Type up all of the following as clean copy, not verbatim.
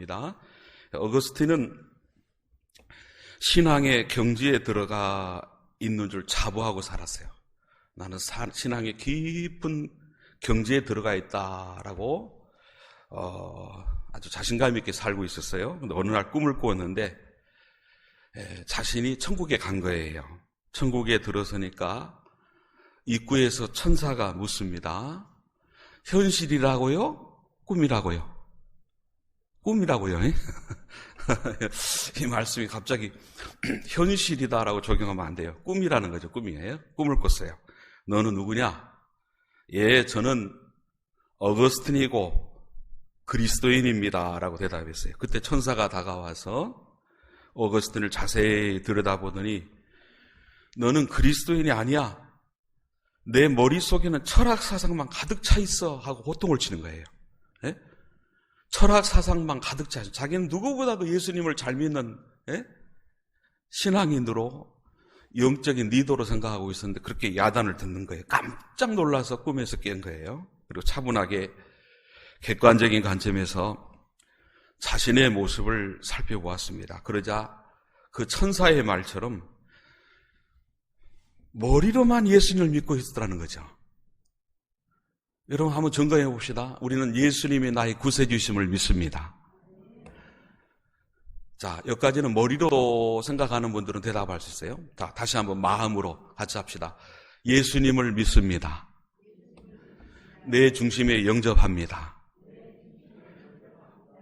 겁니다. 어거스틴은 신앙의 경지에 들어가 있는 줄 자부하고 살았어요. 나는 신앙의 깊은 경지에 들어가 있다라고 아주 자신감 있게 살고 있었어요. 근데 어느 날 꿈을 꾸었는데 자신이 천국에 간 거예요. 천국에 들어서니까 입구에서 천사가 묻습니다. 현실이라고요? 꿈이라고요? 꿈이라고요. 이 말씀이 갑자기 현실이다라고 적용하면 안 돼요. 꿈이라는 거죠. 꿈이에요. 꿈을 꿨어요. 너는 누구냐? 예, 저는 어거스틴이고 그리스도인입니다 라고 대답했어요. 그때 천사가 다가와서 어거스틴을 자세히 들여다보더니 너는 그리스도인이 아니야. 내 머릿속에는 철학사상만 가득 차 있어 하고 호통을 치는 거예요. 예? 철학사상만 가득 차 있어. 자기는 누구보다도 예수님을 잘 믿는 신앙인으로 영적인 리더로 생각하고 있었는데 그렇게 야단을 듣는 거예요. 깜짝 놀라서 꿈에서 깬 거예요. 그리고 차분하게 객관적인 관점에서 자신의 모습을 살펴보았습니다. 그러자 그 천사의 말처럼 머리로만 예수님을 믿고 있었다는 거죠. 여러분 한번 점검해 봅시다. 우리는 예수님이 나의 구세주심을 믿습니다. 자, 여기까지는 머리로 생각하는 분들은 대답할 수 있어요. 자, 다시 한번 마음으로 같이 합시다. 예수님을 믿습니다. 내 중심에 영접합니다.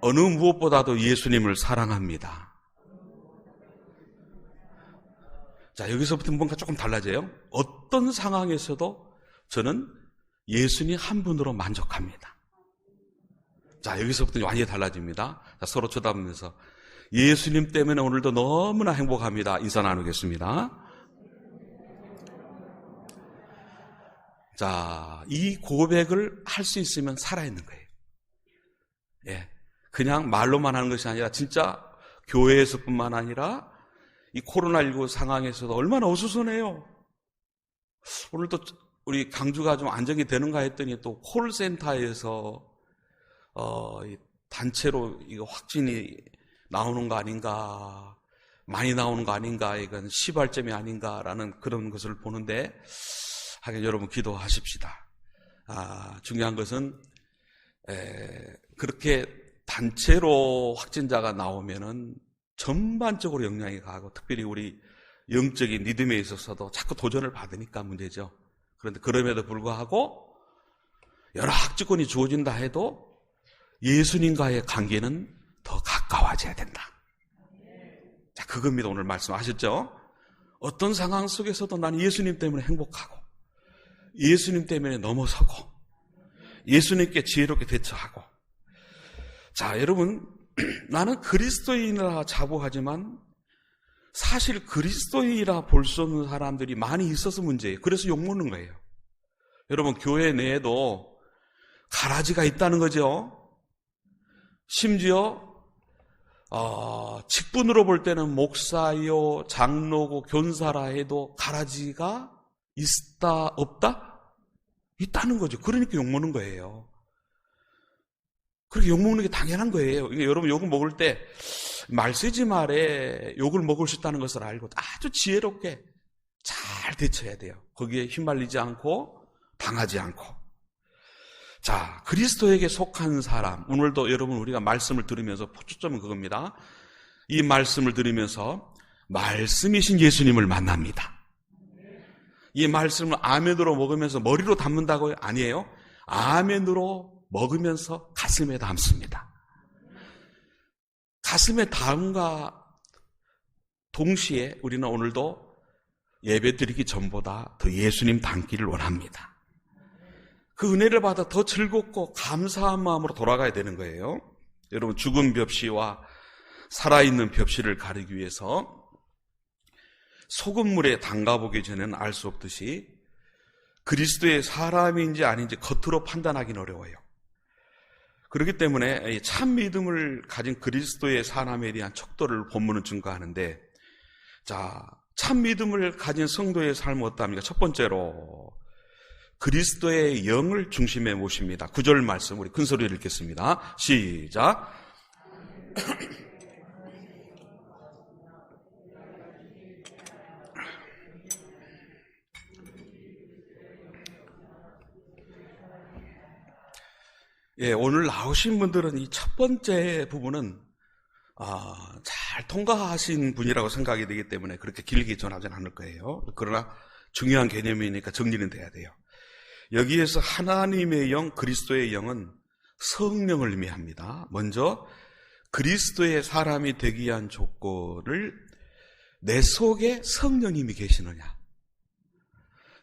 어느 무엇보다도 예수님을 사랑합니다. 자, 여기서부터 뭔가 조금 달라져요. 어떤 상황에서도 저는 예수님 한 분으로 만족합니다. 자, 여기서부터 완전히 달라집니다. 자, 서로 쳐다보면서 예수님 때문에 오늘도 너무나 행복합니다. 인사 나누겠습니다. 자, 이 고백을 할 수 있으면 살아있는 거예요. 예. 그냥 말로만 하는 것이 아니라 진짜 교회에서뿐만 아니라 이 코로나19 상황에서도 얼마나 어수선해요. 오늘 또 우리 강주가 좀 안정이 되는가 했더니 또 콜센터에서 단체로 이거 확진이 나오는 거 아닌가, 많이 나오는 거 아닌가, 이건 시발점이 아닌가라는 그런 것을 보는데 하긴 여러분 기도하십시다. 중요한 것은 그렇게 단체로 확진자가 나오면은 전반적으로 영향이 가고 특별히 우리 영적인 리듬에 있어서도 자꾸 도전을 받으니까 문제죠. 그런데 그럼에도 불구하고 여러 학주권이 주어진다 해도 예수님과의 관계는 더 가까워져야 된다. 자, 그겁니다. 오늘 말씀하셨죠? 어떤 상황 속에서도 나는 예수님 때문에 행복하고 예수님 때문에 넘어서고 예수님께 지혜롭게 대처하고. 자, 여러분, 나는 그리스도인이라 자부하지만 사실 그리스도인이라 볼 수 없는 사람들이 많이 있어서 문제예요. 그래서 욕먹는 거예요. 여러분, 교회 내에도 가라지가 있다는 거죠. 심지어 직분으로 볼 때는 목사요, 장로고 교사라 해도 가라지가 있다 없다? 있다는 거죠. 그러니까 욕먹는 거예요. 그렇게 욕먹는 게 당연한 거예요. 그러니까 여러분 욕을 먹을 때 말세지 말에 욕을 먹을 수 있다는 것을 알고 아주 지혜롭게 잘 대처해야 돼요. 거기에 휘말리지 않고 당하지 않고. 자, 그리스도에게 속한 사람. 오늘도 여러분 우리가 말씀을 들으면서 초점은 그겁니다. 이 말씀을 들으면서 말씀이신 예수님을 만납니다. 이 말씀을 아멘으로 먹으면서 머리로 담는다고요? 아니에요. 아멘으로 먹으면서 가슴에 담습니다. 가슴에 담음과 동시에 우리는 오늘도 예배드리기 전보다 더 예수님 닮기를 원합니다. 그 은혜를 받아 더 즐겁고 감사한 마음으로 돌아가야 되는 거예요. 여러분, 죽은 벽시와 살아있는 벽시를 가리기 위해서 소금물에 담가보기 전에는 알 수 없듯이 그리스도의 사람인지 아닌지 겉으로 판단하기는 어려워요. 그렇기 때문에 참 믿음을 가진 그리스도의 사람에 대한 척도를 본문은 증거하는데, 자, 참 믿음을 가진 성도의 삶은 어떠합니까? 첫 번째로 그리스도의 영을 중심에 모십니다. 9절 말씀 우리 큰 소리로 읽겠습니다. 시작. 예, 오늘 나오신 분들은 이 첫 번째 부분은 잘 통과하신 분이라고 생각이 되기 때문에 그렇게 길게 전하지는 않을 거예요. 그러나 중요한 개념이니까 정리는 돼야 돼요. 여기에서 하나님의 영, 그리스도의 영은 성령을 의미합니다. 먼저 그리스도의 사람이 되기 위한 조건을 내 속에 성령님이 계시느냐.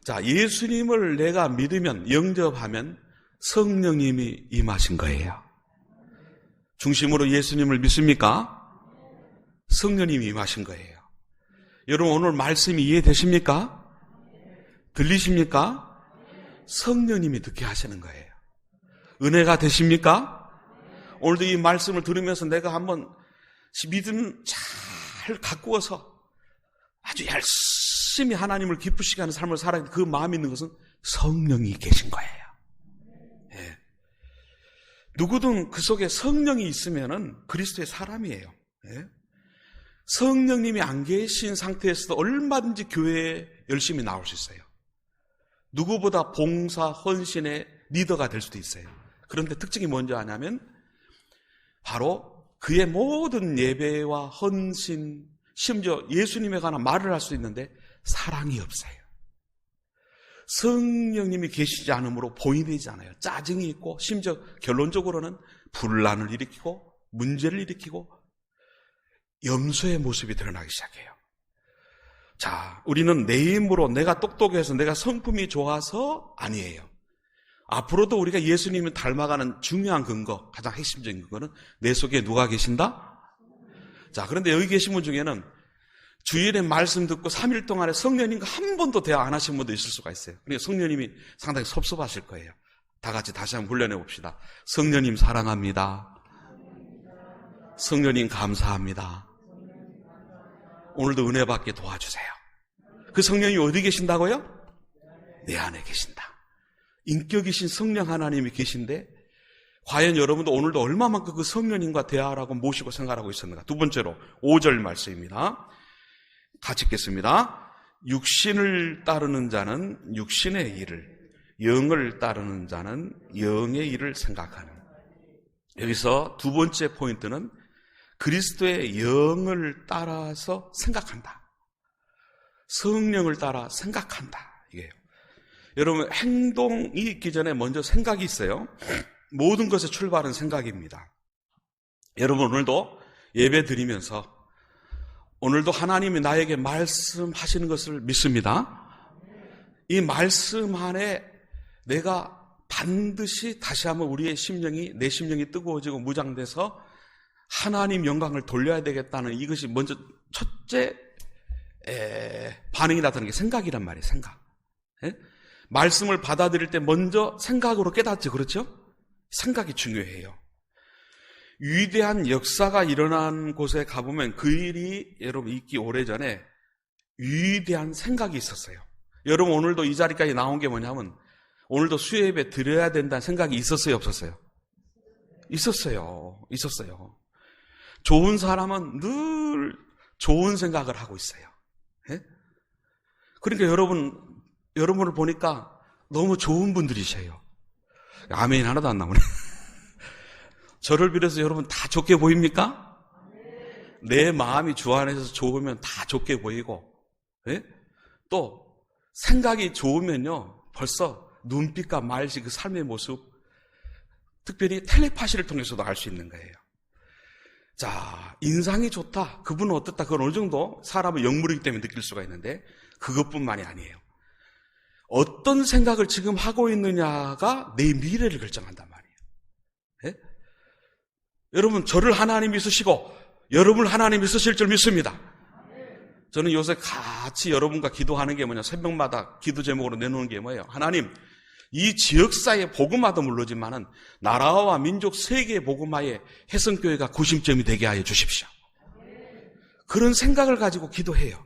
자, 예수님을 내가 믿으면, 영접하면 성령님이 임하신 거예요. 중심으로 예수님을 믿습니까? 성령님이 임하신 거예요. 여러분 오늘 말씀이 이해되십니까? 들리십니까? 성령님이 듣게 하시는 거예요. 은혜가 되십니까? 오늘도 이 말씀을 들으면서 내가 한번 믿음 잘 가꾸어서 아주 열심히 하나님을 기쁘시게 하는 삶을 살아야 그 마음이 있는 것은 성령이 계신 거예요. 예. 누구든 그 속에 성령이 있으면은 그리스도의 사람이에요. 예. 성령님이 안 계신 상태에서도 얼마든지 교회에 열심히 나올 수 있어요. 누구보다 봉사, 헌신의 리더가 될 수도 있어요. 그런데 특징이 뭔지 아냐면 바로 그의 모든 예배와 헌신, 심지어 예수님에 관한 말을 할 수 있는데 사랑이 없어요. 성령님이 계시지 않으므로 보이지 않아요. 짜증이 있고 심지어 결론적으로는 분란을 일으키고 문제를 일으키고 염소의 모습이 드러나기 시작해요. 자, 우리는 내 힘으로 내가 똑똑해서 내가 성품이 좋아서 아니에요. 앞으로도 우리가 예수님을 닮아가는 중요한 근거, 가장 핵심적인 근거는 내 속에 누가 계신다? 자, 그런데 여기 계신 분 중에는 주일에 말씀 듣고 3일 동안에 성령님과 한 번도 대화 안 하신 분도 있을 수가 있어요. 그러니까 성령님이 상당히 섭섭하실 거예요. 다 같이 다시 한번 훈련해 봅시다. 성령님 사랑합니다. 성령님 감사합니다. 오늘도 은혜 받게 도와주세요. 그 성령이 어디 계신다고요? 내 안에 계신다. 인격이신 성령 하나님이 계신데 과연 여러분도 오늘도 얼마만큼 그 성령님과 대화하라고 모시고 생각하고 있었는가? 두 번째로 5절 말씀입니다. 같이 읽겠습니다. 육신을 따르는 자는 육신의 일을, 영을 따르는 자는 영의 일을 생각하는. 여기서 두 번째 포인트는 그리스도의 영을 따라서 생각한다. 성령을 따라 생각한다. 이게요. 여러분 행동이 있기 전에 먼저 생각이 있어요. 모든 것의 출발은 생각입니다. 여러분 오늘도 예배 드리면서 오늘도 하나님이 나에게 말씀하시는 것을 믿습니다. 이 말씀 안에 내가 반드시 다시 한번 우리의 심령이, 내 심령이 뜨거워지고 무장돼서 하나님 영광을 돌려야 되겠다는 이것이 먼저 첫째 반응이 나타나는 게 생각이란 말이에요. 생각. 예? 말씀을 받아들일 때 먼저 생각으로 깨닫죠. 그렇죠? 생각이 중요해요. 위대한 역사가 일어난 곳에 가보면 그 일이 여러분 있기 오래전에 위대한 생각이 있었어요. 여러분 오늘도 이 자리까지 나온 게 뭐냐면 오늘도 수요예배 드려야 된다는 생각이 있었어요? 없었어요? 있었어요. 좋은 사람은 늘 좋은 생각을 하고 있어요. 예? 그러니까 여러분을 보니까 너무 좋은 분들이세요. 아멘 하나도 안 나오네. 저를 비롯해서 여러분 다 좋게 보입니까? 내 마음이 주 안에서 좋으면 다 좋게 보이고, 예? 또 생각이 좋으면요 벌써 눈빛과 말씨 그 삶의 모습, 특별히 텔레파시를 통해서도 알 수 있는 거예요. 자, 인상이 좋다, 그분은 어떻다, 그건 어느 정도 사람의 영물이기 때문에 느낄 수가 있는데 그것뿐만이 아니에요. 어떤 생각을 지금 하고 있느냐가 내 미래를 결정한단 말이에요. 예? 여러분 저를 하나님이 쓰시고 여러분을 하나님이 쓰실 줄 믿습니다. 저는 요새 같이 여러분과 기도하는 게 뭐냐, 새벽마다 기도 제목으로 내놓는 게 뭐예요? 하나님, 이 지역사회 복음화도 물론이지만은 나라와 민족 세계의 복음화에 해성교회가 구심점이 되게 하여 주십시오. 그런 생각을 가지고 기도해요.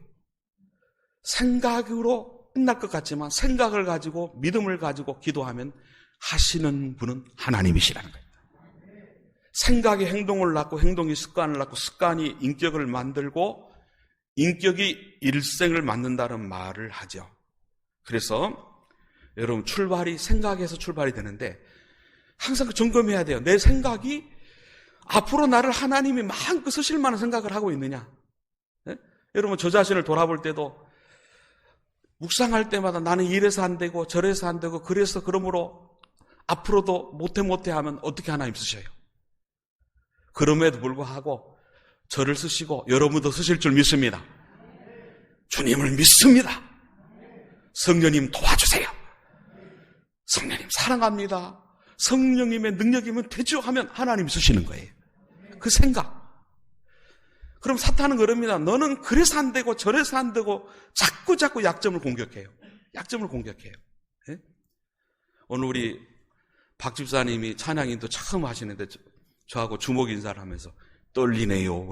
생각으로 끝날 것 같지만 생각을 가지고 믿음을 가지고 기도하면 하시는 분은 하나님이시라는 거예요. 생각이 행동을 낳고 행동이 습관을 낳고 습관이 인격을 만들고 인격이 일생을 만든다는 말을 하죠. 그래서 여러분 출발이 생각에서 출발이 되는데 항상 점검해야 돼요. 내 생각이 앞으로 나를 하나님이 마음껏 쓰실 만한 생각을 하고 있느냐. 네? 여러분 저 자신을 돌아볼 때도 묵상할 때마다 나는 이래서 안 되고 저래서 안 되고 그래서 그러므로 앞으로도 못해 하면 어떻게 하나님 쓰셔요? 그럼에도 불구하고 저를 쓰시고 여러분도 쓰실 줄 믿습니다. 주님을 믿습니다. 성령님 도와주세요. 성령님 사랑합니다. 성령님의 능력이면 되죠 하면 하나님 쓰시는 거예요. 그 생각. 그럼 사탄은 그럽니다. 너는 그래서 안 되고 저래서 안 되고 자꾸 약점을 공격해요. 약점을 공격해요. 네? 오늘 우리 박 집사님이 찬양인도 처음 하시는데 저하고 주목 인사를 하면서 떨리네요.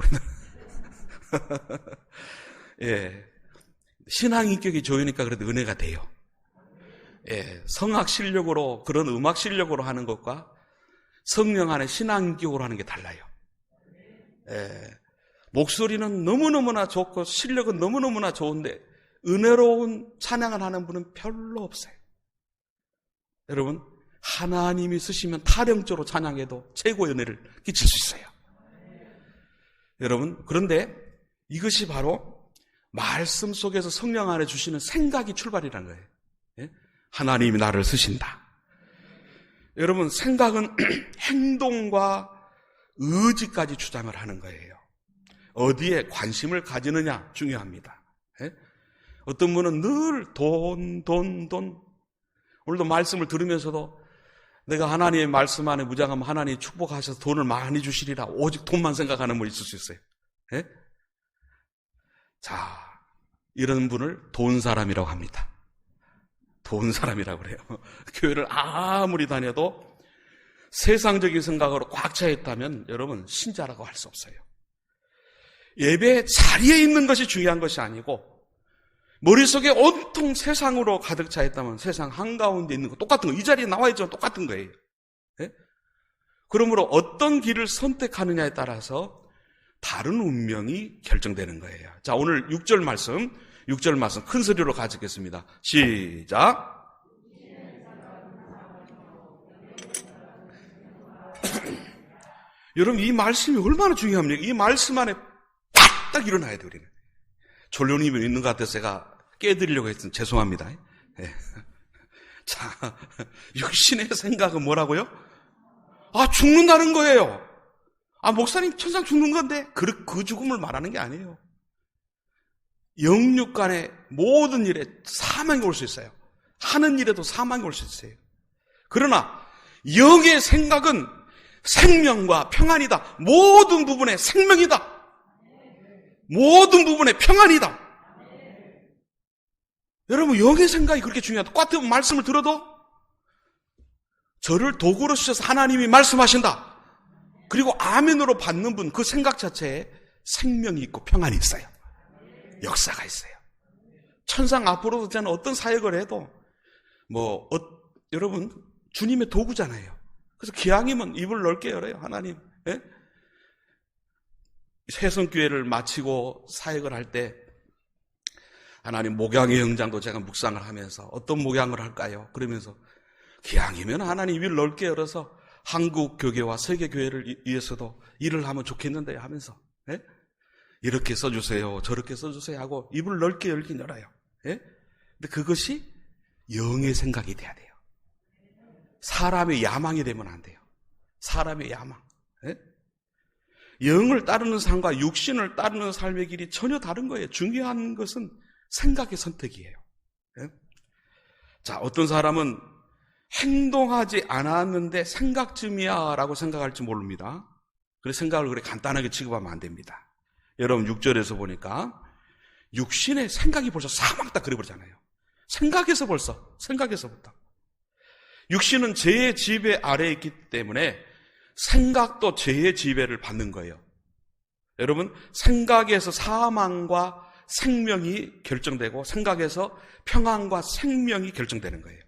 예. 신앙 인격이 좋으니까 그래도 은혜가 돼요. 예. 성악 실력으로 그런 음악 실력으로 하는 것과 성령 안에 신앙 인격으로 하는 게 달라요. 예. 목소리는 너무너무나 좋고 실력은 너무너무나 좋은데 은혜로운 찬양을 하는 분은 별로 없어요. 여러분 하나님이 쓰시면 타령적으로 찬양해도 최고의 은혜를 끼칠 수 있어요. 여러분 그런데 이것이 바로 말씀 속에서 성령 안에 주시는 생각이 출발이라는 거예요. 예? 하나님이 나를 쓰신다. 여러분 생각은 행동과 의지까지 주장을 하는 거예요. 어디에 관심을 가지느냐 중요합니다. 예? 어떤 분은 늘 돈. 오늘도 말씀을 들으면서도 내가 하나님의 말씀 안에 무장하면 하나님이 축복하셔서 돈을 많이 주시리라 오직 돈만 생각하는 분이 있을 수 있어요. 예? 자, 이런 분을 돈 사람이라고 합니다. 돈 사람이라고 그래요. 교회를 아무리 다녀도 세상적인 생각으로 꽉 차 있다면 여러분 신자라고 할 수 없어요. 예배 자리에 있는 것이 중요한 것이 아니고 머릿속에 온통 세상으로 가득 차 있다면 세상 한가운데 있는 거 똑같은 거, 이 자리에 나와 있지만 똑같은 거예요. 네? 그러므로 어떤 길을 선택하느냐에 따라서 다른 운명이 결정되는 거예요. 자, 오늘 6절 말씀 큰 소리로 가지겠습니다. 시작. 여러분 이 말씀이 얼마나 중요합니까? 이 말씀 안에 딱 일어나야 돼요. 우리는 졸려님이 있는 것 같아서 제가 깨드리려고 했으면 죄송합니다. 네. 자, 육신의 생각은 뭐라고요? 죽는다는 거예요. 목사님 천상 죽는 건데 그 죽음을 말하는 게 아니에요. 영육 간의 모든 일에 사망이 올 수 있어요. 하는 일에도 사망이 올 수 있어요. 그러나 영의 생각은 생명과 평안이다. 모든 부분에 생명이다. 모든 부분에 평안이다. 여러분 영의 생각이 그렇게 중요하다. 똑같은 말씀을 들어도 저를 도구로 쓰셔서 하나님이 말씀하신다. 그리고 아멘으로 받는 분 그 생각 자체에 생명이 있고 평안이 있어요. 역사가 있어요. 천상 앞으로도 저는 어떤 사역을 해도 여러분 주님의 도구잖아요. 그래서 기왕이면 입을 넓게 열어요. 하나님. 예? 새성교회를 마치고 사역을 할 때 하나님 목양의 영장도 제가 묵상을 하면서 어떤 목양을 할까요? 그러면서 기왕이면 하나님 입을 넓게 열어서 한국 교계와 세계 교회를 위해서도 일을 하면 좋겠는데 하면서 예? 이렇게 써주세요 저렇게 써주세요 하고 입을 넓게 열긴 열어요. 예? 근데 그것이 영의 생각이 돼야 돼요. 사람의 야망이 되면 안 돼요. 사람의 야망. 예? 영을 따르는 삶과 육신을 따르는 삶의 길이 전혀 다른 거예요. 중요한 것은 생각의 선택이에요. 예? 자, 어떤 사람은 행동하지 않았는데 생각쯤이야 라고 생각할지 모릅니다. 그래서 생각을 그렇게 간단하게 취급하면 안 됩니다. 여러분 6절에서 보니까 육신의 생각이 벌써 사망다 그래버리잖아요. 생각에서부터 육신은 죄의 지배 아래에 있기 때문에 생각도 죄의 지배를 받는 거예요. 여러분 생각에서 사망과 생명이 결정되고 생각에서 평안과 생명이 결정되는 거예요.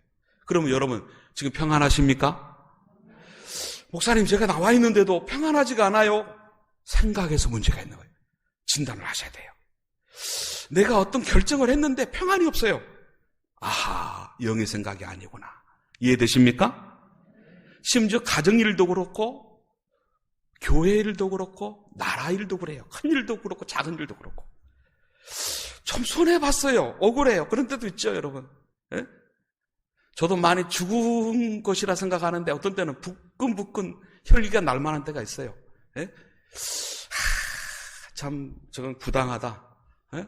그러면 여러분 지금 평안하십니까? 목사님, 제가 나와 있는데도 평안하지가 않아요. 생각에서 문제가 있는 거예요. 진단을 하셔야 돼요. 내가 어떤 결정을 했는데 평안이 없어요. 아하, 영의 생각이 아니구나. 이해되십니까? 심지어 가정일도 그렇고 교회 일도 그렇고 나라 일도 그래요. 큰 일도 그렇고 작은 일도 그렇고. 좀 손해봤어요. 억울해요. 그런 때도 있죠, 여러분. 예? 저도 많이 죽은 것이라 생각하는데 어떤 때는 부끈부끈 혈기가 날 만한 때가 있어요. 예? 참 저건 부당하다. 예?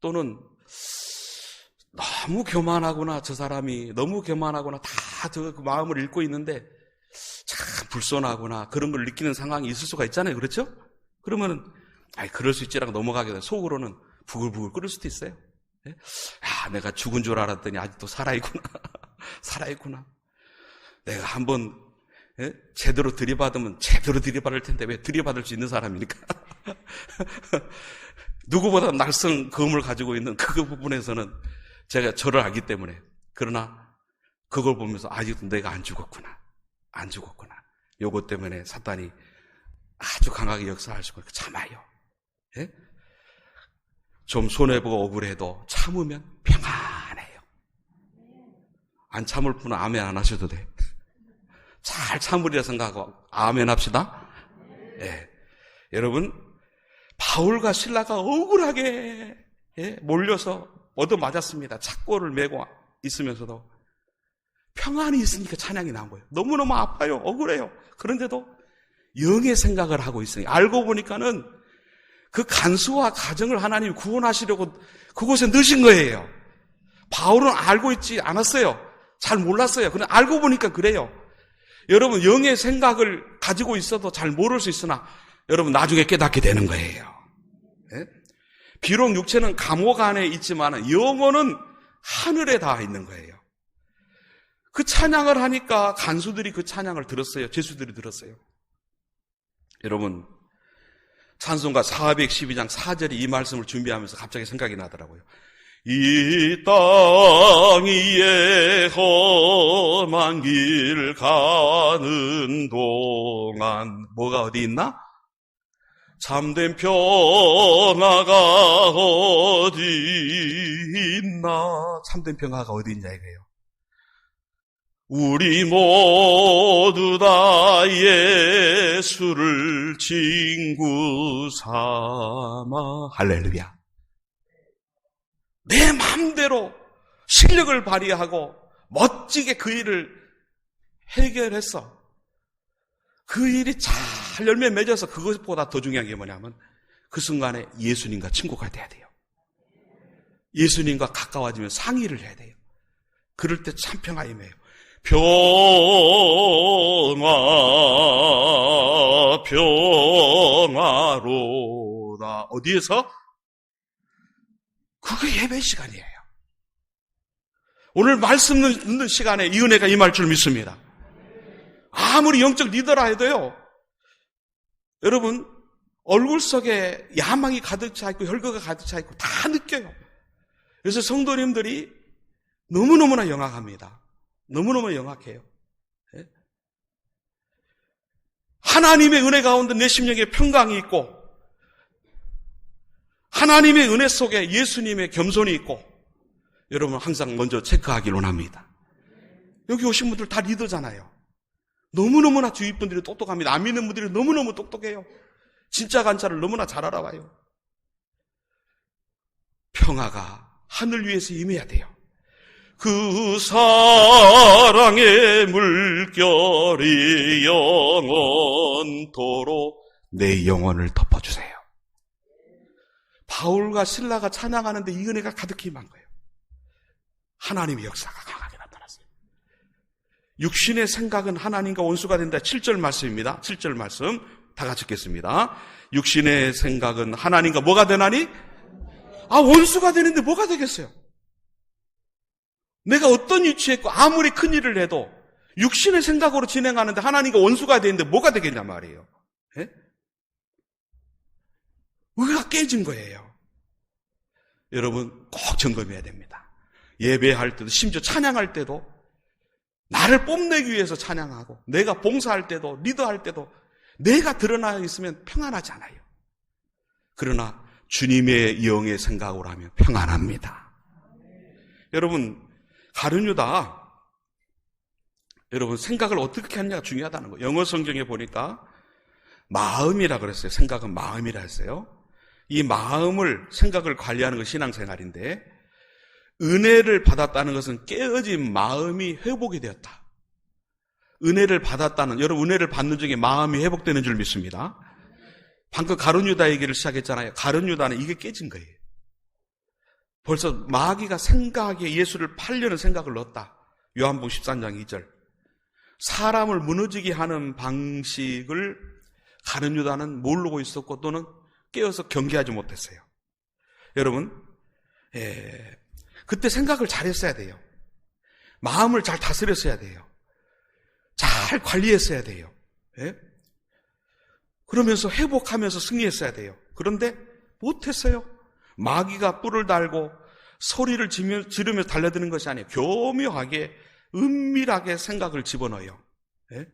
또는 너무 교만하구나, 저 사람이 너무 교만하구나, 다 저 마음을 읽고 있는데 참 불손하구나, 그런 걸 느끼는 상황이 있을 수가 있잖아요. 그렇죠? 그러면은 그럴 수 있지라고 넘어가게 돼요. 속으로는 부글부글 끓을 수도 있어요. 예? 내가 죽은 줄 알았더니 아직도 살아있구나. 살아있구나. 내가 한번 제대로 들이받으면 제대로 들이받을 텐데 왜 들이받을 수 있는 사람이니까. 누구보다 날성 검을 가지고 있는 그 부분에서는 제가 저를 알기 때문에. 그러나 그걸 보면서 아직도 내가 안 죽었구나. 안 죽었구나. 요것 때문에 사탄이 아주 강하게 역사할 수가 있고 참아요. 예? 좀 손해보고 억울해도 참으면 평안해요. 안 참을 분은 아멘 안 하셔도 돼. 잘 참으리라 생각하고 아멘 합시다. 예. 여러분, 바울과 실라가 억울하게 몰려서 얻어맞았습니다. 착고를 메고 있으면서도 평안이 있으니까 찬양이 나온 거예요. 너무너무 아파요. 억울해요. 그런데도 영의 생각을 하고 있으니 알고 보니까는 그 간수와 가정을 하나님이 구원하시려고 그곳에 넣으신 거예요. 바울은 알고 있지 않았어요. 잘 몰랐어요. 그냥 알고 보니까 그래요. 여러분, 영의 생각을 가지고 있어도 잘 모를 수 있으나 여러분 나중에 깨닫게 되는 거예요. 네? 비록 육체는 감옥 안에 있지만 영혼은 하늘에 닿아 있는 거예요. 그 찬양을 하니까 간수들이 그 찬양을 들었어요. 제수들이 들었어요. 여러분, 찬송가 412장 4절이 이 말씀을 준비하면서 갑자기 생각이 나더라고요. 이 땅 위에 험한 길 가는 동안 뭐가 어디 있나? 참된 평화가 어디 있나? 참된 평화가 어디 있냐 이거예요. 우리 모두 다 예수를 친구 삼아. 할렐루야. 내 마음대로 실력을 발휘하고 멋지게 그 일을 해결했어. 그 일이 잘 열매 맺어서 그것보다 더 중요한 게 뭐냐면 그 순간에 예수님과 친구가 돼야 돼요. 예수님과 가까워지면 상의를 해야 돼요. 그럴 때 참 평화 임해요. 평화로다. 어디에서? 그게 예배 시간이에요. 오늘 말씀 듣는 시간에 이 은혜가 임할 줄 믿습니다. 아무리 영적 리더라 해도요, 여러분, 얼굴 속에 야망이 가득 차 있고 혈거가 가득 차 있고 다 느껴요. 그래서 성도님들이 너무너무나 영악합니다. 너무너무 영악해요. 하나님의 은혜 가운데 내 심령에 평강이 있고 하나님의 은혜 속에 예수님의 겸손이 있고 여러분 항상 먼저 체크하기를 원합니다. 여기 오신 분들 다 리더잖아요. 너무너무나 주위 분들이 똑똑합니다. 안 믿는 분들이 너무너무 똑똑해요. 진짜 간차를 너무나 잘 알아봐요. 평화가 하늘 위에서 임해야 돼요. 그 사랑의 물결이 영원토록 내 영혼을 덮어주세요. 바울과 실라가 찬양하는데 이 은혜가 가득히 임한 거예요. 하나님의 역사가 강하게 나타났어요. 육신의 생각은 하나님과 원수가 된다. 7절 말씀입니다. 7절 말씀 다 같이 읽겠습니다. 육신의 생각은 하나님과 뭐가 되나니? 원수가 되는데 뭐가 되겠어요? 내가 어떤 위치에 있고 아무리 큰 일을 해도 육신의 생각으로 진행하는데 하나님과 원수가 되는데 뭐가 되겠냐 말이에요. 예? 의가 깨진 거예요. 여러분 꼭 점검해야 됩니다. 예배할 때도 심지어 찬양할 때도 나를 뽐내기 위해서 찬양하고 내가 봉사할 때도 리더할 때도 내가 드러나 있으면 평안하지 않아요. 그러나 주님의 영의 생각으로 하면 평안합니다. 여러분, 가룟 유다, 여러분 생각을 어떻게 하느냐가 중요하다는 거예요. 영어 성경에 보니까 마음이라 그랬어요. 생각은 마음이라 했어요. 이 마음을, 생각을 관리하는 것이 신앙생활인데, 은혜를 받았다는 것은 깨어진 마음이 회복이 되었다. 은혜를 받았다는, 여러분 은혜를 받는 중에 마음이 회복되는 줄 믿습니다. 방금 가룟 유다 얘기를 시작했잖아요. 가룟 유다는 이게 깨진 거예요. 벌써 마귀가 생각에 예수를 팔려는 생각을 넣었다. 요한복음 13장 2절. 사람을 무너지게 하는 방식을 가룟 유다는 모르고 있었고 또는 깨어서 경계하지 못했어요. 여러분, 그때 생각을 잘했어야 돼요. 마음을 잘 다스렸어야 돼요. 잘 관리했어야 돼요. 예? 그러면서 회복하면서 승리했어야 돼요. 그런데 못했어요. 마귀가 뿔을 달고 소리를 지르면서 달려드는 것이 아니에요. 교묘하게 은밀하게 생각을 집어넣어요. 예?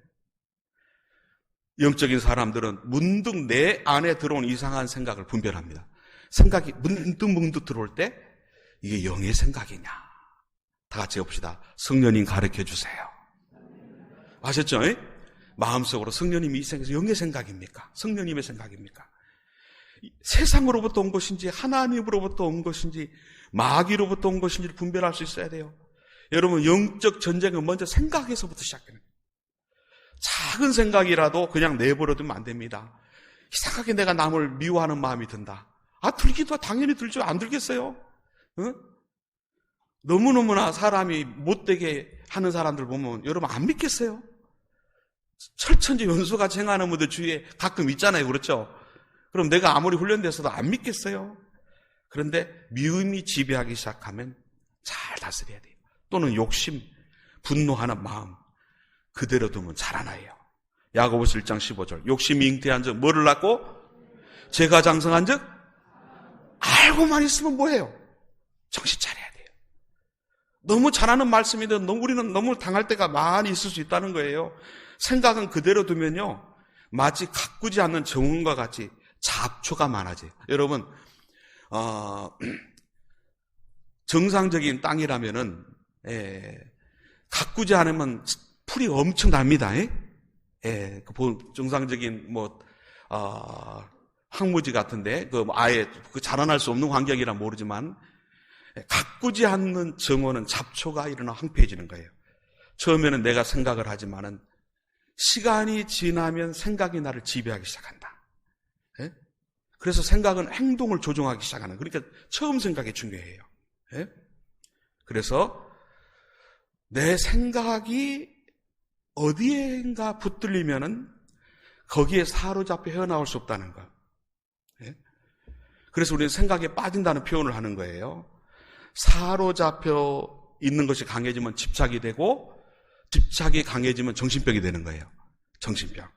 영적인 사람들은 문득 내 안에 들어온 이상한 생각을 분별합니다. 생각이 문득 들어올 때 이게 영의 생각이냐. 다 같이 해봅시다. 성령님 가르쳐 주세요. 아셨죠? 예? 마음속으로 성령님이 이 생각에서 영의 생각입니까? 성령님의 생각입니까? 세상으로부터 온 것인지 하나님으로부터 온 것인지 마귀로부터 온 것인지를 분별할 수 있어야 돼요. 여러분, 영적 전쟁은 먼저 생각에서부터 시작해요. 작은 생각이라도 그냥 내버려두면 안 됩니다. 이상하게 내가 남을 미워하는 마음이 든다. 들기도 당연히 들죠. 안 들겠어요? 응? 너무너무나 사람이 못되게 하는 사람들 보면 여러분 안 믿겠어요? 철천지 연수같이 행하는 분들 주위에 가끔 있잖아요. 그렇죠? 그럼 내가 아무리 훈련돼서도 안 믿겠어요? 그런데 미움이 지배하기 시작하면 잘 다스려야 돼요. 또는 욕심, 분노하는 마음 그대로 두면 자라나요. 야고보서 1장 15절. 욕심이 잉태한 적 뭐를 낳고 죄가 장성한 적 알고만 있으면 뭐예요? 정신 차려야 돼요. 너무 잘하는 말씀인데 우리는 너무 당할 때가 많이 있을 수 있다는 거예요. 생각은 그대로 두면요 마치 가꾸지 않는 정원과 같이 잡초가 많아져요. 여러분 정상적인 땅이라면은 가꾸지 않으면 풀이 엄청 납니다. 정상적인 황무지 같은데 아예 자라날 수 없는 환경이라 모르지만 가꾸지 않는 정원은 잡초가 일어나 황폐해지는 거예요. 처음에는 내가 생각을 하지만은 시간이 지나면 생각이 나를 지배하기 시작한다. 그래서 생각은 행동을 조종하기 시작하는. 그러니까 처음 생각이 중요해요. 그래서 내 생각이 어디엔가 붙들리면은 거기에 사로잡혀 헤어나올 수 없다는 거. 그래서 우리는 생각에 빠진다는 표현을 하는 거예요. 사로잡혀 있는 것이 강해지면 집착이 되고 집착이 강해지면 정신병이 되는 거예요. 정신병.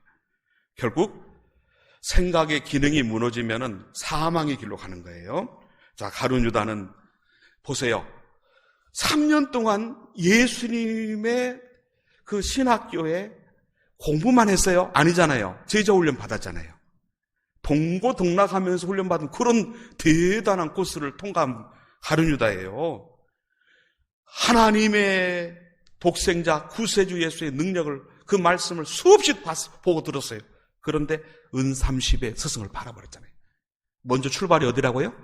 결국 생각의 기능이 무너지면은 사망의 길로 가는 거예요. 자, 가룟 유다는 보세요. 3년 동안 예수님의 그 신학교에 공부만 했어요? 아니잖아요. 제자 훈련 받았잖아요. 동고동락하면서 훈련받은 그런 대단한 코스를 통과한 가룟 유다예요. 하나님의 독생자 구세주 예수의 능력을 그 말씀을 수없이 보고 들었어요. 그런데 은 30의 스승을 팔아버렸잖아요. 먼저 출발이 어디라고요?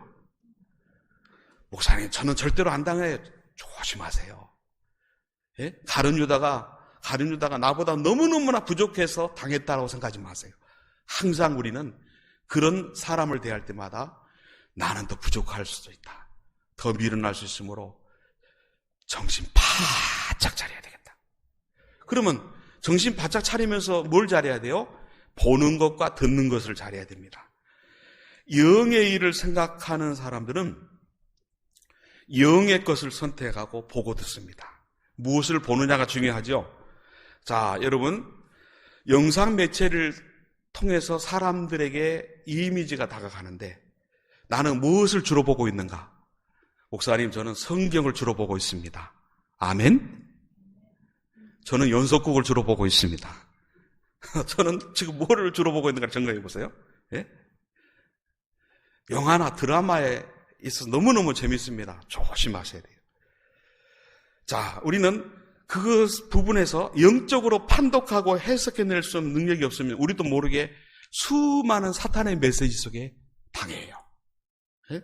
목사님 저는 절대로 안 당해요. 조심하세요. 가룟 유다가 나보다 너무너무나 부족해서 당했다라고 생각하지 마세요. 항상 우리는 그런 사람을 대할 때마다 나는 더 부족할 수도 있다. 더 미련할 수 있으므로 정신 바짝 차려야 되겠다. 그러면 정신 바짝 차리면서 뭘 잘해야 돼요? 보는 것과 듣는 것을 잘해야 됩니다. 영의 일을 생각하는 사람들은 영의 것을 선택하고 보고 듣습니다. 무엇을 보느냐가 중요하죠. 자, 여러분, 영상 매체를 통해서 사람들에게 이미지가 다가가는데 나는 무엇을 주로 보고 있는가? 목사님, 저는 성경을 주로 보고 있습니다. 아멘? 저는 연속극을 주로 보고 있습니다. 저는 지금 뭐를 주로 보고 있는가 생각해 보세요. 예? 영화나 드라마에 있어서 너무너무 재밌습니다. 조심하셔야 돼요. 자, 우리는 그 부분에서 영적으로 판독하고 해석해낼 수 없는 능력이 없으면 우리도 모르게 수많은 사탄의 메시지 속에 당해요. 예?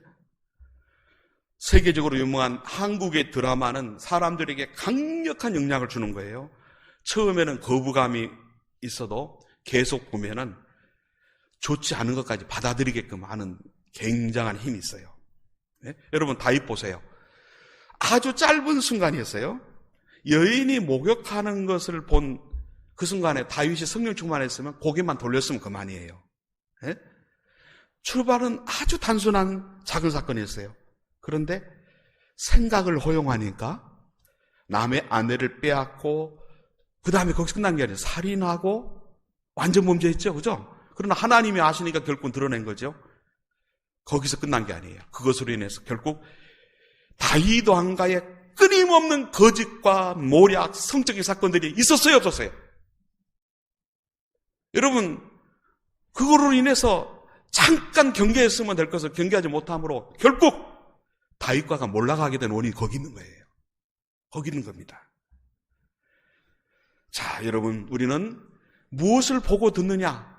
세계적으로 유명한 한국의 드라마는 사람들에게 강력한 영향을 주는 거예요. 처음에는 거부감이 있어도 계속 보면은 좋지 않은 것까지 받아들이게끔 하는 굉장한 힘이 있어요. 네? 여러분 다윗 보세요. 아주 짧은 순간이었어요. 여인이 목욕하는 것을 본 그 순간에 다윗이 성령 충만했으면 고개만 돌렸으면 그만이에요. 네? 출발은 아주 단순한 작은 사건이었어요. 그런데 생각을 허용하니까 남의 아내를 빼앗고 그 다음에 거기서 끝난 게 아니라 살인하고 완전 범죄했죠. 그죠? 그러나 하나님이 아시니까 결국은 드러낸 거죠. 거기서 끝난 게 아니에요. 그것으로 인해서 결국 다윗 왕가의 끊임없는 거짓과 모략, 성적인 사건들이 있었어요, 없었어요? 여러분, 그거로 인해서 잠깐 경계했으면 될 것을 경계하지 못함으로 결국 다윗과가 몰락하게 된 원인이 거기 있는 거예요. 거기 있는 겁니다. 자, 여러분, 우리는 무엇을 보고 듣느냐?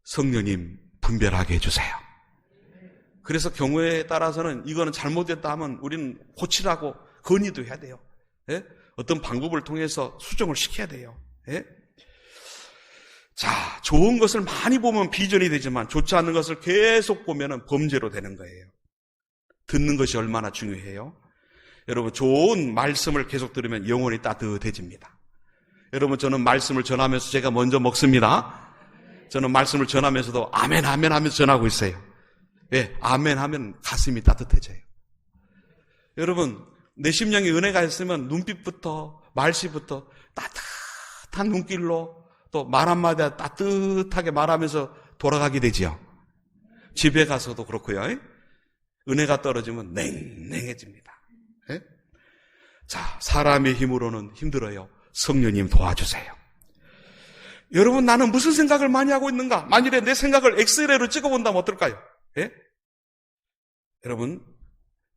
성령님 분별하게 해주세요. 그래서 경우에 따라서는 이거는 잘못됐다 하면 우리는 고치라고 건의도 해야 돼요. 예? 어떤 방법을 통해서 수정을 시켜야 돼요. 예? 자, 좋은 것을 많이 보면 비전이 되지만 좋지 않은 것을 계속 보면 범죄로 되는 거예요. 듣는 것이 얼마나 중요해요. 여러분, 좋은 말씀을 계속 들으면 영혼이 따뜻해집니다. 여러분, 저는 말씀을 전하면서 제가 먼저 먹습니다. 저는 말씀을 전하면서도 아멘 아멘 하면서 전하고 있어요. 예, 아멘 하면 가슴이 따뜻해져요. 여러분, 내 심령에 은혜가 있으면 눈빛부터 말씨부터 따뜻한 눈길로 또 말 한마디 따뜻하게 말하면서 돌아가게 되지요. 집에 가서도 그렇고요. 은혜가 떨어지면 냉랭해집니다. 예? 자, 사람의 힘으로는 힘들어요. 성령님 도와주세요. 여러분, 나는 무슨 생각을 많이 하고 있는가? 만일에 내 생각을 엑스레이로 찍어본다면 어떨까요? 예? 여러분,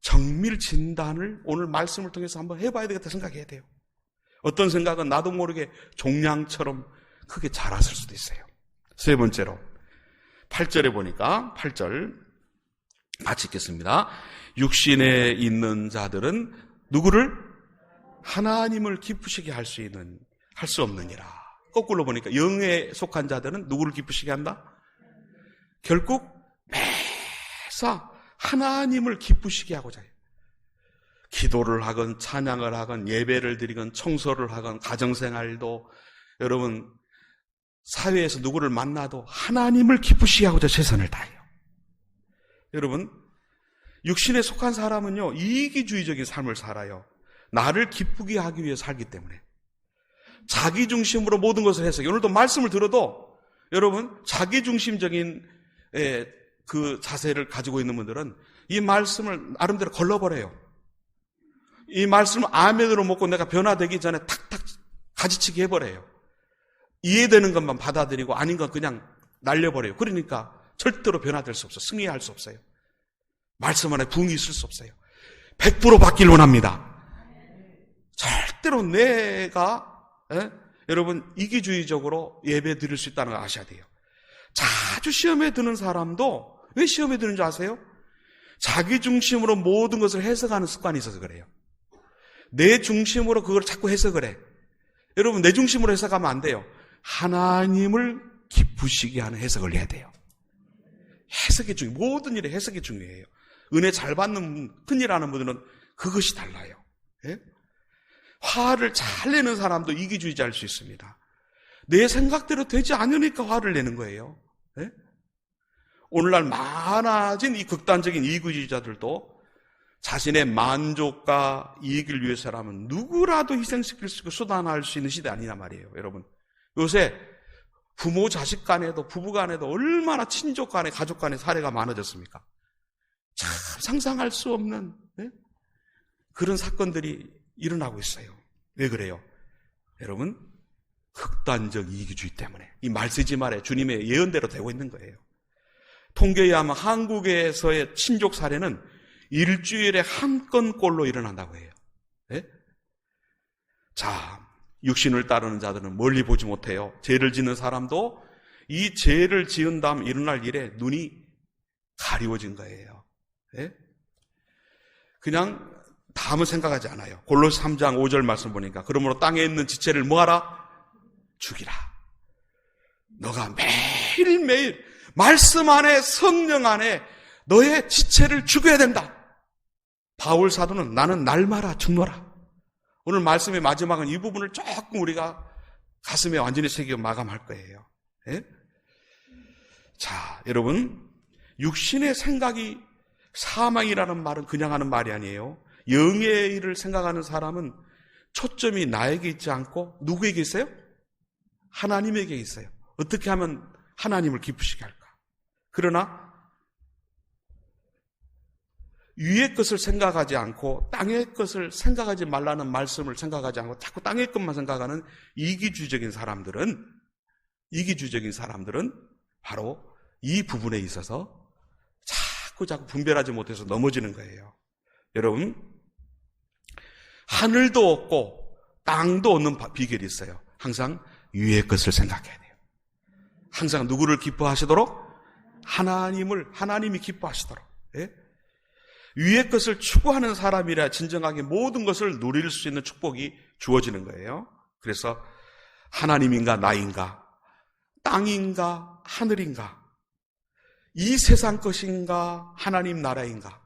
정밀 진단을 오늘 말씀을 통해서 한번 해봐야 되겠다 생각해야 돼요. 어떤 생각은 나도 모르게 종량처럼 크게 자랐을 수도 있어요. 세 번째로 8절에 보니까 8절 같이 읽겠습니다. 육신에 있는 자들은 누구를? 하나님을 기쁘시게 할 수 없느니라. 거꾸로 보니까 영에 속한 자들은 누구를 기쁘시게 한다? 결국 매사 하나님을 기쁘시게 하고자 해요. 기도를 하건 찬양을 하건 예배를 드리건 청소를 하건 가정생활도 여러분 사회에서 누구를 만나도 하나님을 기쁘시게 하고자 최선을 다해요. 여러분, 육신에 속한 사람은요 이기주의적인 삶을 살아요. 나를 기쁘게 하기 위해 살기 때문에 자기중심으로 모든 것을 해서 오늘도 말씀을 들어도 여러분 자기중심적인 그 자세를 가지고 있는 분들은 이 말씀을 나름대로 걸러버려요. 이 말씀을 아멘으로 먹고 내가 변화되기 전에 탁탁 가지치기 해버려요. 이해되는 것만 받아들이고 아닌 건 그냥 날려버려요. 그러니까 절대로 변화될 수 없어요. 승리할 수 없어요. 말씀 안에 부흥이 있을 수 없어요. 100% 받길 원합니다. 절대로 내가 여러분 이기주의적으로 예배 드릴 수 있다는 걸 아셔야 돼요. 자주 시험에 드는 사람도 왜 시험에 드는 줄 아세요? 자기 중심으로 모든 것을 해석하는 습관이 있어서 그래요. 내 중심으로 그걸 자꾸 해석을 해. 여러분 내 중심으로 해석하면 안 돼요. 하나님을 기쁘시게 하는 해석을 해야 돼요. 해석이 중요해요. 모든 일에 해석이 중요해요. 은혜 잘 받는 큰일 하는 분들은 그것이 달라요. 예? 화를 잘 내는 사람도 이기주의자일 수 있습니다. 내 생각대로 되지 않으니까 화를 내는 거예요. 예? 오늘날 많아진 이 극단적인 이기주의자들도 자신의 만족과 이익을 위해서라면 누구라도 희생시킬 수 있고 수단화할 수 있는 시대 아니냐 말이에요. 여러분, 요새 부모 자식 간에도 부부 간에도 얼마나 친족 간에 가족 간에 사례가 많아졌습니까? 참 상상할 수 없는 그런 사건들이 일어나고 있어요. 왜 그래요? 여러분, 극단적 이기주의 때문에 이 말세지 말에 주님의 예언대로 되고 있는 거예요. 통계에 의하면 한국에서의 친족 사례는 일주일에 한 건꼴로 일어난다고 해요. 네? 자, 육신을 따르는 자들은 멀리 보지 못해요. 죄를 짓는 사람도 이 죄를 지은 다음 일어날 일에 눈이 가리워진 거예요. 네? 그냥 다음은 생각하지 않아요. 골로새 3장 5절 말씀 보니까 그러므로 땅에 있는 지체를 뭐하라? 죽이라. 너가 매일매일 말씀 안에, 성령 안에 너의 지체를 죽여야 된다. 바울 사도는 나는 날마다 죽노라. 오늘 말씀의 마지막은 이 부분을 조금 우리가 가슴에 완전히 새겨 마감할 거예요. 예? 자, 여러분, 육신의 생각이 사망이라는 말은 그냥 하는 말이 아니에요. 영의 일을 생각하는 사람은 초점이 나에게 있지 않고 누구에게 있어요? 하나님에게 있어요. 어떻게 하면 하나님을 기쁘시게 할까? 그러나 위의 것을 생각하지 않고 땅의 것을 생각하지 말라는 말씀을 생각하지 않고 자꾸 땅의 것만 생각하는 이기주의적인 사람들은 바로 이 부분에 있어서 자꾸 분별하지 못해서 넘어지는 거예요. 여러분, 하늘도 없고 땅도 없는 비결이 있어요. 항상 위의 것을 생각해야 돼요. 항상 누구를 기뻐하시도록? 하나님이 기뻐하시도록. 예? 위의 것을 추구하는 사람이라 진정하게 모든 것을 누릴 수 있는 축복이 주어지는 거예요. 그래서 하나님인가 나인가, 땅인가 하늘인가, 이 세상 것인가 하나님 나라인가,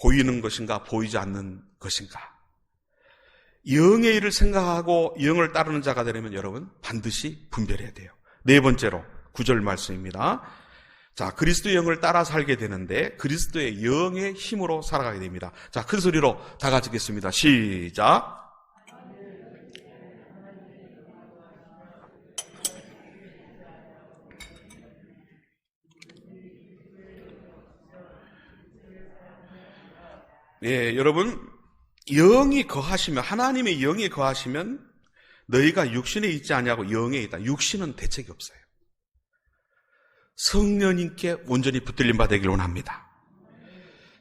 보이는 것인가 보이지 않는 것인가. 영의 일을 생각하고 영을 따르는 자가 되려면 여러분 반드시 분별해야 돼요. 네 번째로 9절 말씀입니다. 자, 그리스도의 영을 따라 살게 되는데 그리스도의 영의 힘으로 살아가게 됩니다. 자, 큰 소리로 다 같이 읽겠습니다. 시작. 예, 여러분, 영이 거하시면, 하나님의 영이 거하시면 너희가 육신에 있지 아니하고 영에 있다. 육신은 대책이 없어요. 성령님께 온전히 붙들림 받으기를 원합니다.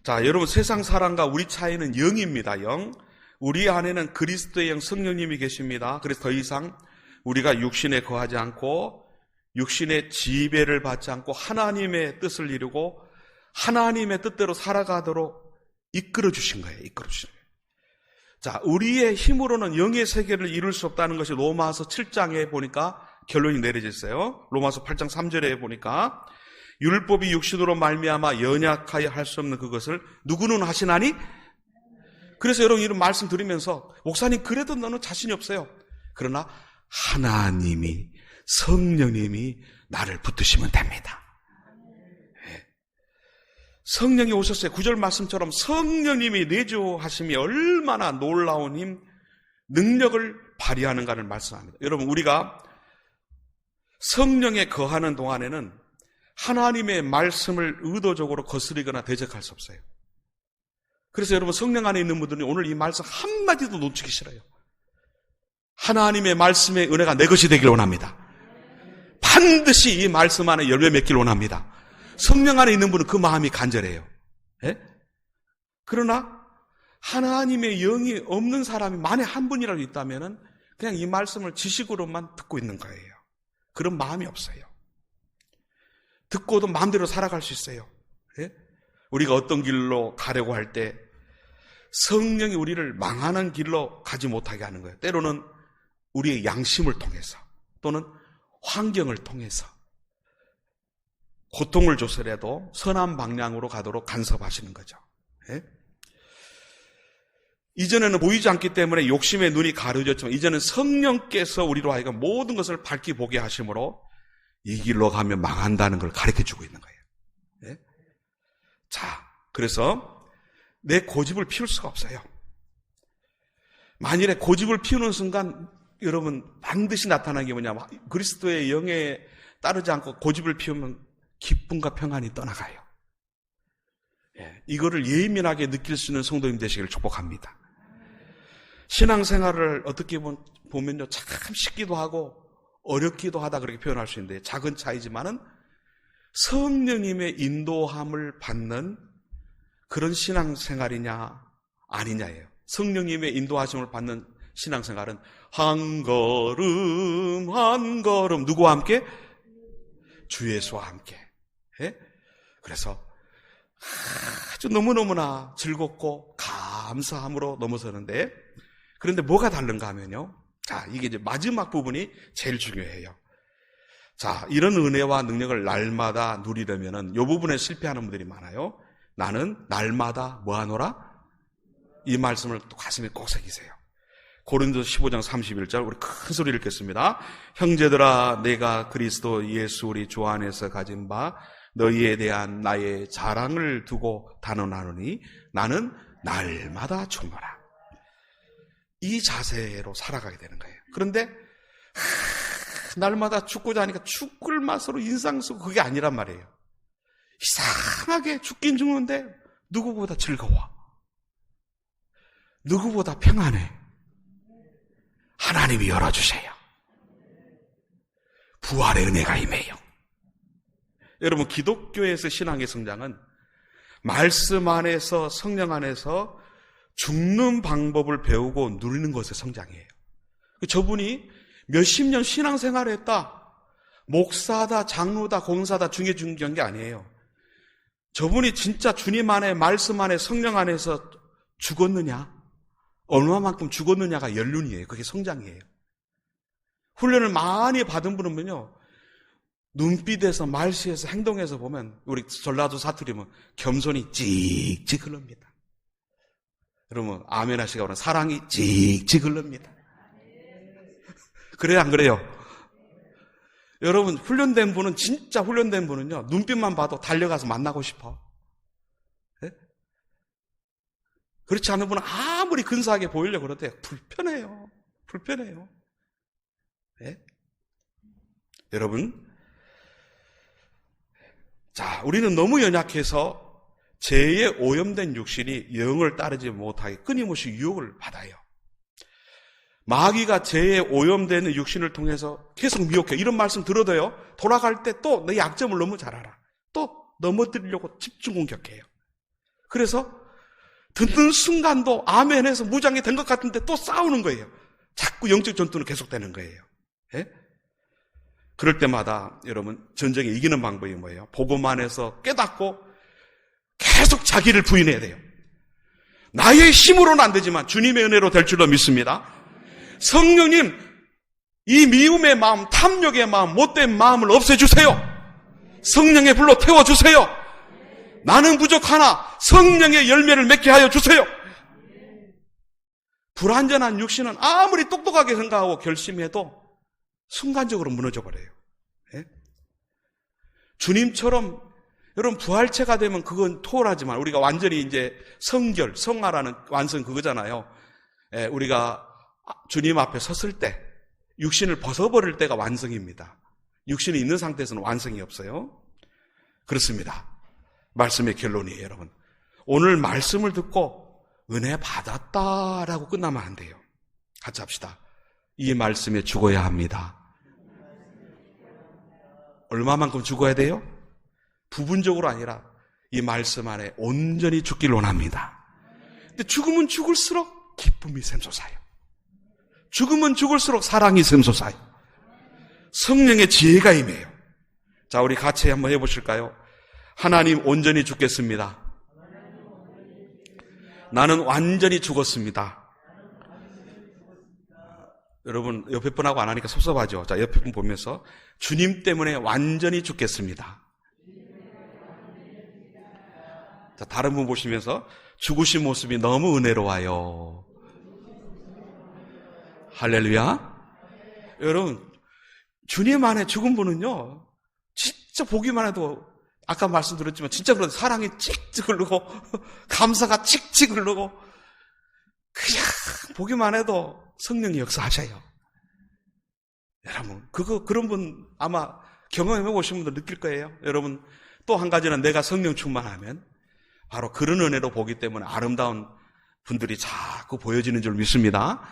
자, 여러분, 세상 사람과 우리 차이는 영입니다. 영. 우리 안에는 그리스도의 영, 성령님이 계십니다. 그래서 더 이상 우리가 육신에 거하지 않고 육신의 지배를 받지 않고 하나님의 뜻을 이루고 하나님의 뜻대로 살아가도록 이끌어 주신 거예요. 이끌어 주신 거예요. 자, 우리의 힘으로는 영의 세계를 이룰 수 없다는 것이 로마서 7장에 보니까 결론이 내려져 있어요. 로마서 8장 3절에 보니까 율법이 육신으로 말미암아 연약하여 할 수 없는 그것을 누구는 하시나니? 그래서 여러분 이런 말씀 들으면서 목사님 그래도 너는 자신이 없어요. 그러나 하나님이, 성령님이 나를 붙드시면 됩니다. 성령이 오셨어요. 9절 말씀처럼 성령님이 내주하심이 얼마나 놀라운 힘, 능력을 발휘하는가를 말씀합니다. 여러분, 우리가 성령에 거하는 동안에는 하나님의 말씀을 의도적으로 거스리거나 대적할 수 없어요. 그래서 여러분, 성령 안에 있는 분들은 오늘 이 말씀 한마디도 놓치기 싫어요. 하나님의 말씀의 은혜가 내 것이 되길 원합니다. 반드시 이 말씀 안에 열매 맺길 원합니다. 성령 안에 있는 분은 그 마음이 간절해요. 예? 그러나 하나님의 영이 없는 사람이 만에 한 분이라도 있다면 그냥 이 말씀을 지식으로만 듣고 있는 거예요. 그런 마음이 없어요. 듣고도 마음대로 살아갈 수 있어요. 예? 우리가 어떤 길로 가려고 할 때 성령이 우리를 망하는 길로 가지 못하게 하는 거예요. 때로는 우리의 양심을 통해서 또는 환경을 통해서 고통을 줘서라도 선한 방향으로 가도록 간섭하시는 거죠. 예? 이전에는 보이지 않기 때문에 욕심의 눈이 가려졌지만 이제는 성령께서 우리로 하여금 모든 것을 밝히 보게 하심으로 이 길로 가면 망한다는 걸 가르쳐주고 있는 거예요. 예? 자, 그래서 내 고집을 피울 수가 없어요. 만일에 고집을 피우는 순간 여러분 반드시 나타나는 게 뭐냐면 그리스도의 영에 따르지 않고 고집을 피우면 기쁨과 평안이 떠나가요. 예, 이거를 예민하게 느낄 수 있는 성도님 되시기를 축복합니다. 신앙생활을 어떻게 보면요, 참 쉽기도 하고 어렵기도 하다 그렇게 표현할 수 있는데, 작은 차이지만은 성령님의 인도함을 받는 그런 신앙생활이냐 아니냐예요. 성령님의 인도하심을 받는 신앙생활은 한 걸음 한 걸음 누구와 함께? 주 예수와 함께. 예? 그래서 아주 너무너무나 즐겁고 감사함으로 넘어서는데, 그런데 뭐가 다른가 하면요, 자, 이게 이제 마지막 부분이 제일 중요해요. 자, 이런 은혜와 능력을 날마다 누리려면은 이 부분에 실패하는 분들이 많아요. 나는 날마다 뭐 하노라? 이 말씀을 또 가슴에 꼭 새기세요. 고린도서 15장 31절 우리 큰 소리 읽겠습니다. 형제들아, 내가 그리스도 예수 우리 주 안에서 가진 바 너희에 대한 나의 자랑을 두고 단언하노니 나는 날마다 죽노라. 이 자세로 살아가게 되는 거예요. 그런데 날마다 죽고자 하니까 죽을 맛으로 인상 쓰고 그게 아니란 말이에요. 이상하게 죽긴 죽는데 누구보다 즐거워. 누구보다 평안해. 하나님이 열어주세요. 부활의 은혜가 임해요. 여러분, 기독교에서 신앙의 성장은 말씀 안에서, 성령 안에서 죽는 방법을 배우고 누리는 것의 성장이에요. 저분이 몇십 년 신앙생활을 했다, 목사다, 장로다, 공사다, 중요한 게 아니에요. 저분이 진짜 주님 안에, 말씀 안에, 성령 안에서 죽었느냐, 얼마만큼 죽었느냐가 연륜이에요. 그게 성장이에요. 훈련을 많이 받은 분은요, 눈빛에서, 말씨에서, 행동에서 보면, 우리 전라도 사투리면 겸손이 찍찍 흐릅니다. 여러분, 아멘 하시가 오늘 사랑이 찍찍 흐릅니다. 그래요, 안 그래요? 여러분, 훈련된 분은, 진짜 훈련된 분은요, 눈빛만 봐도 달려가서 만나고 싶어. 네? 그렇지 않은 분은 아무리 근사하게 보이려고 그러대요. 불편해요. 불편해요. 네? 여러분, 자, 우리는 너무 연약해서 죄에 오염된 육신이 영을 따르지 못하게 끊임없이 유혹을 받아요. 마귀가 죄에 오염되는 육신을 통해서 계속 미혹해. 이런 말씀 들어도요, 돌아갈 때 또 내 약점을 너무 잘 알아. 또 넘어뜨리려고 집중 공격해요. 그래서 듣는 순간도 아멘해서 무장이 된 것 같은데 또 싸우는 거예요. 자꾸 영적 전투는 계속되는 거예요. 예? 그럴 때마다 여러분, 전쟁에 이기는 방법이 뭐예요? 복음 안에서 깨닫고 계속 자기를 부인해야 돼요. 나의 힘으로는 안 되지만 주님의 은혜로 될 줄로 믿습니다. 성령님, 이 미움의 마음, 탐욕의 마음, 못된 마음을 없애주세요. 성령의 불로 태워주세요. 나는 부족하나 성령의 열매를 맺게 하여 주세요. 불완전한 육신은 아무리 똑똑하게 생각하고 결심해도 순간적으로 무너져버려요. 예? 주님처럼 여러분, 부활체가 되면 그건 토홀하지만 우리가 완전히 이제 성결, 성화라는 완성 그거잖아요. 예, 우리가 주님 앞에 섰을 때 육신을 벗어버릴 때가 완성입니다. 육신이 있는 상태에서는 완성이 없어요. 그렇습니다. 말씀의 결론이에요, 여러분. 오늘 말씀을 듣고 은혜 받았다라고 끝나면 안 돼요. 같이 합시다. 이 말씀에 죽어야 합니다. 얼마만큼 죽어야 돼요? 부분적으로 아니라 이 말씀 안에 온전히 죽기를 원합니다. 근데 죽으면 죽을수록 기쁨이 샘솟아요. 죽으면 죽을수록 사랑이 샘솟아요. 성령의 지혜가 임해요. 자, 우리 같이 한번 해보실까요? 하나님, 온전히 죽겠습니다. 나는 완전히 죽었습니다. 여러분, 옆에 분하고 안 하니까 섭섭하죠? 자, 옆에 분 보면서 주님 때문에 완전히 죽겠습니다. 자, 다른 분 보시면서 죽으신 모습이 너무 은혜로워요. 할렐루야. 여러분, 주님 안에 죽은 분은요, 진짜 보기만 해도 아까 말씀드렸지만 진짜 그런 사랑이 찍찍 흐르고 감사가 찍찍 흐르고 그냥 보기만 해도 성령이 역사하셔요. 여러분, 그런 분 아마 경험해 보신 분들 느낄 거예요. 여러분, 또 한 가지는 내가 성령 충만하면 바로 그런 은혜로 보기 때문에 아름다운 분들이 자꾸 보여지는 줄 믿습니다.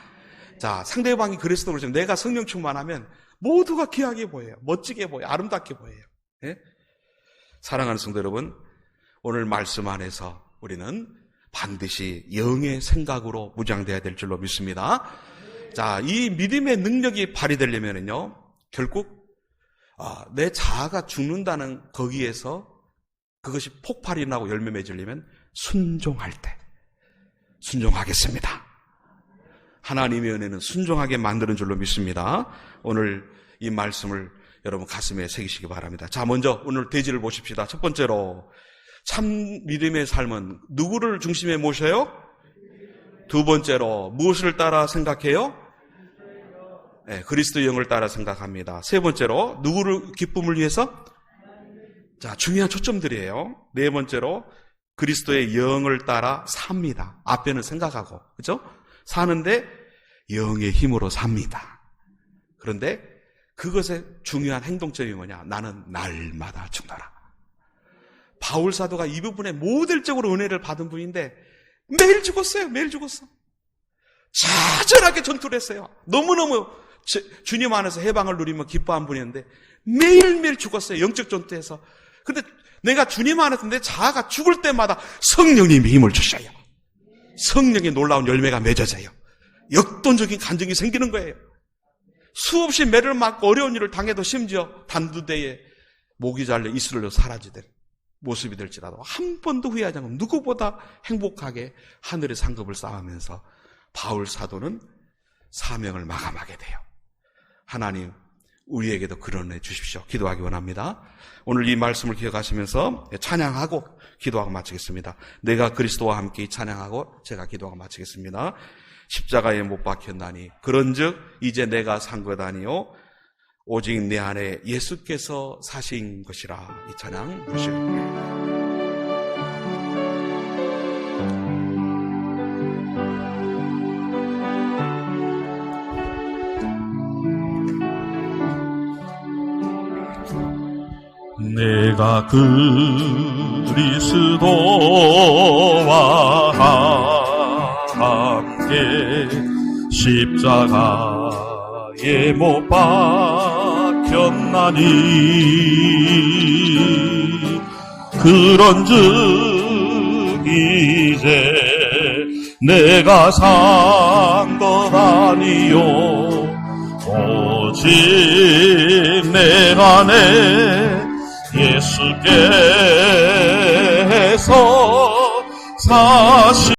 자, 상대방이 그리스도 그렇죠. 내가 성령 충만하면 모두가 귀하게 보여요. 멋지게 보여요. 아름답게 보여요. 예? 사랑하는 성도 여러분, 오늘 말씀 안에서 우리는 반드시 영의 생각으로 무장되어야 될 줄로 믿습니다. 자, 이 믿음의 능력이 발휘되려면요, 결국 내 자아가 죽는다는 거기에서 그것이 폭발이 나고 열매 맺으려면 순종할 때 순종하겠습니다. 하나님의 은혜는 순종하게 만드는 줄로 믿습니다. 오늘 이 말씀을 여러분 가슴에 새기시기 바랍니다. 자, 먼저 오늘 대지를 보십시다. 첫 번째로, 참 믿음의 삶은 누구를 중심에 모셔요? 두 번째로, 무엇을 따라 생각해요? 네, 그리스도 영을 따라 생각합니다. 세 번째로, 누구를 기쁨을 위해서? 자, 중요한 초점들이에요. 네 번째로, 그리스도의 영을 따라 삽니다. 앞에는 생각하고, 그죠? 사는데 영의 힘으로 삽니다. 그런데 그것의 중요한 행동점이 뭐냐? 나는 날마다 죽노라. 바울 사도가 이 부분에 모델적으로 은혜를 받은 분인데 매일 죽었어요. 매일 죽었어. 자잘하게 전투를 했어요. 너무너무 주님 안에서 해방을 누리며 기뻐한 분이었는데 매일매일 죽었어요. 영적 전투에서. 근데 내가 주님 안에서 내 자아가 죽을 때마다 성령님이 힘을 주셔요. 성령의 놀라운 열매가 맺어져요. 역동적인 간증이 생기는 거예요. 수없이 매를 맞고 어려운 일을 당해도 심지어 단두대에 목이 잘려 이슬로 사라지던 모습이 될지라도 한 번도 후회하지 않고 누구보다 행복하게 하늘의 상급을 쌓으면서 바울 사도는 사명을 마감하게 돼요. 하나님, 우리에게도 그런 은혜 주십시오. 기도하기 원합니다. 오늘 이 말씀을 기억하시면서 찬양하고 기도하고 마치겠습니다. 내가 그리스도와 함께 찬양하고 제가 기도하고 마치겠습니다. 십자가에 못 박혔나니 그런즉 이제 내가 산 것 아니요 오직 내 안에 예수께서 사신 것이라. 이 찬양 부르시옵니다. 내가 그리스도와 함께 십자가에 못 박혔나니 그런즉 이제 내가 산 것 아니요 오직 내 안에 예수께서 사신